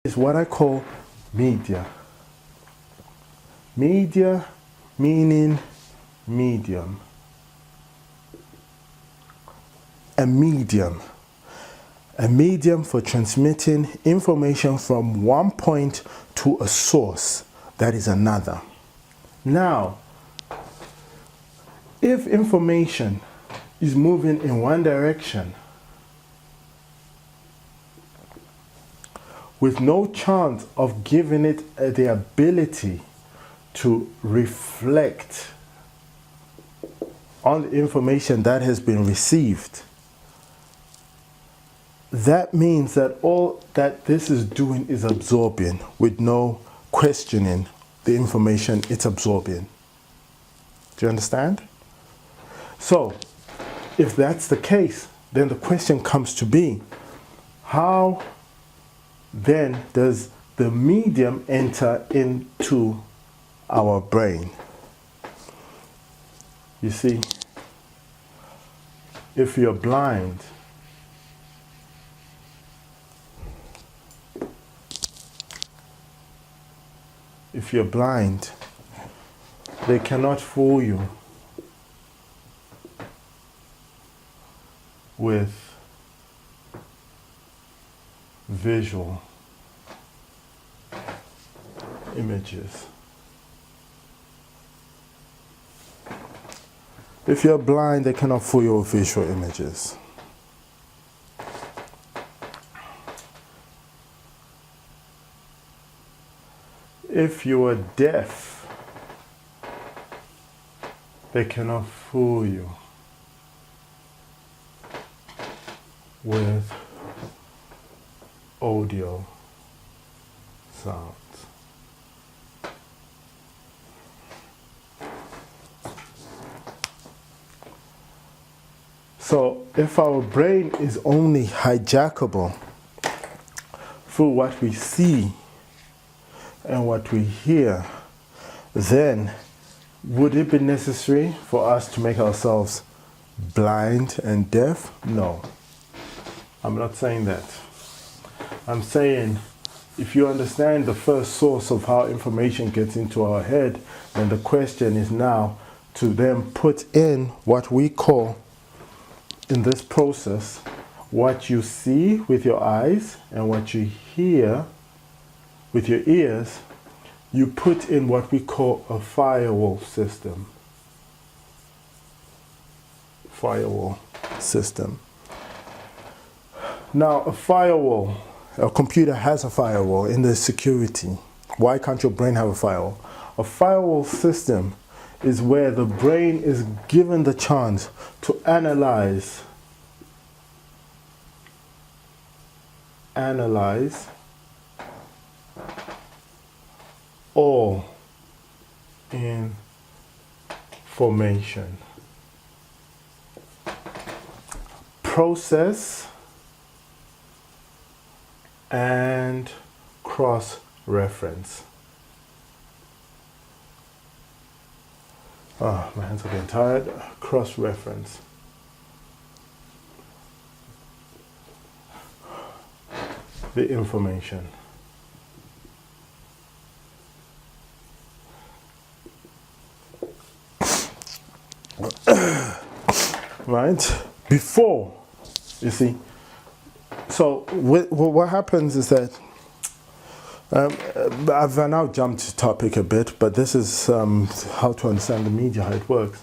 is what I call media. Media meaning medium. A medium. A medium for transmitting information from one point to a source that is another. Now, if information is moving in one direction with no chance of giving it the ability to reflect on the information that has been received, that means that all that this is doing is absorbing with no questioning the information it's absorbing. Do you understand? So, if that's the case, then the question comes to be, how then does the medium enter into our brain? You see, if you're blind, they cannot fool you with visual images. If you're blind, they cannot fool you with visual images. If you are deaf, they cannot fool you with audio sounds. So if our brain is only hijackable through what we see and what we hear, then would it be necessary for us to make ourselves blind and deaf? No. I'm not saying that. I'm saying if you understand the first source of how information gets into our head, then the question is now to then put in what we call, in this process, what you see with your eyes and what you hear with your ears, you put in what we call a firewall system. Firewall system. Now, a computer has a firewall in the security. Why can't your brain have a firewall? A firewall system is where the brain is given the chance to analyze all information, process and cross-reference. Oh, my hands are getting tired. Cross-reference. The information. Right? Before, you see. So what happens is that I've now jumped topic a bit, but this is how to understand the media, how it works.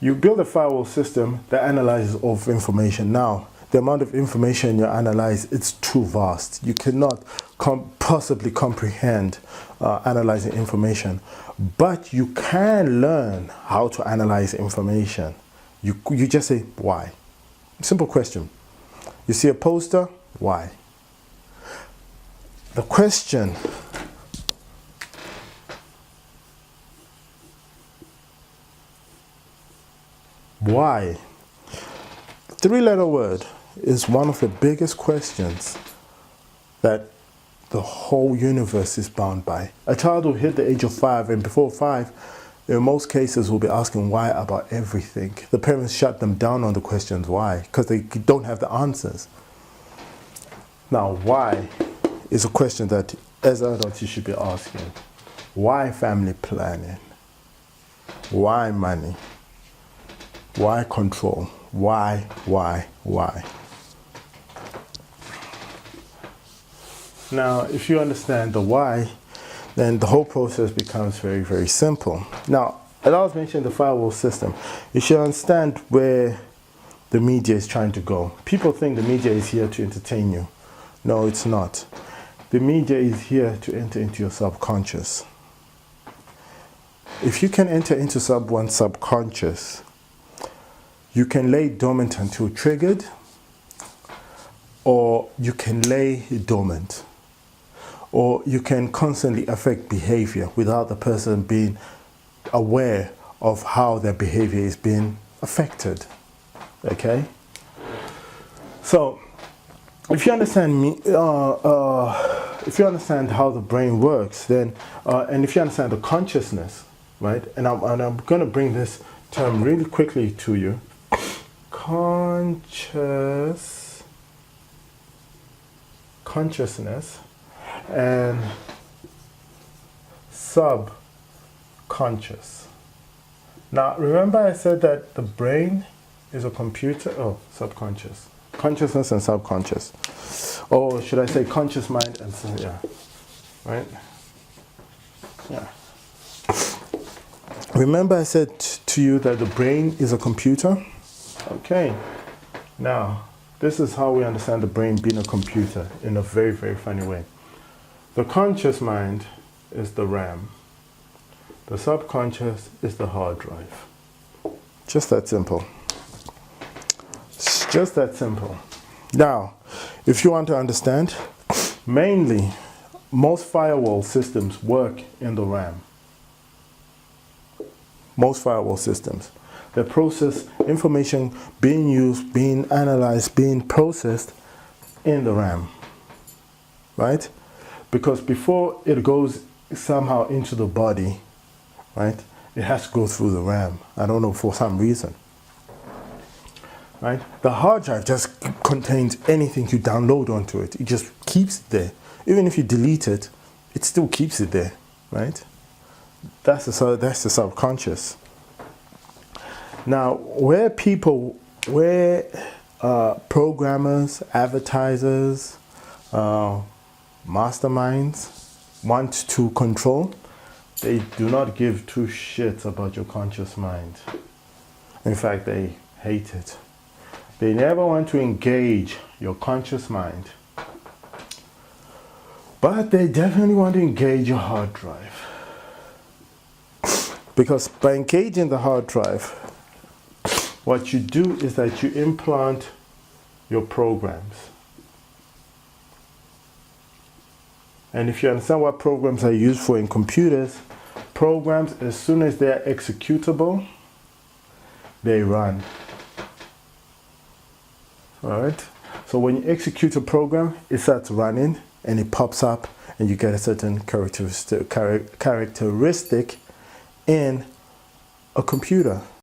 You build a firewall system that analyzes all of information. Now, the amount of information you analyze, it's too vast. You cannot possibly comprehend analyzing information. But you can learn how to analyze information. You just say, why? Simple question. You see a poster, why? The question, why? Three-letter word is one of the biggest questions that the whole universe is bound by. A child will hit the age of 5, and before 5, in most cases will be asking why about everything. The parents shut them down on the questions why, because they don't have the answers. Now, why is a question that as adults you should be asking. Why family planning? Why money? Why control? Why? Now, if you understand the why, then the whole process becomes very, very simple. Now, as I was mentioning the firewall system, you should understand where the media is trying to go. People think the media is here to entertain you. No, it's not. The media is here to enter into your subconscious. If you can enter into someone's subconscious, you can lay dormant until triggered, or you can lay dormant, or you can constantly affect behavior without the person being aware of how their behavior is being affected. Okay? So, if you understand if you understand how the brain works, then, and if you understand the consciousness, right? And I'm going to bring this term really quickly to you. Consciousness and subconscious. Now, remember I said that the brain is a computer? Oh, subconscious. Consciousness and subconscious. Or should I say conscious mind and yeah. Right? Yeah. Remember I said to you that the brain is a computer? Okay. Now, this is how we understand the brain being a computer in a very, very funny way. The conscious mind is the RAM. The subconscious is the hard drive. Just that simple. It's just that simple. Now, if you want to understand, mainly, most firewall systems work in the RAM. Most firewall systems. They process information being used, being analyzed, being processed in the RAM. Right? Because before it goes somehow into the body, right, it has to go through the RAM. I don't know, for some reason. Right? The hard drive just contains anything you download onto it. It just keeps it there. Even if you delete it, it still keeps it there. Right? That's the subconscious. Now, where programmers, advertisers, masterminds want to control, they do not give two shits about your conscious mind. In fact, they hate it. They never want to engage your conscious mind. But they definitely want to engage your hard drive. Because by engaging the hard drive, what you do is that you implant your programs. And if you understand what programs are used for in computers, programs, as soon as they are executable, they run. Alright? So when you execute a program, it starts running and it pops up and you get a certain characteristic in a computer.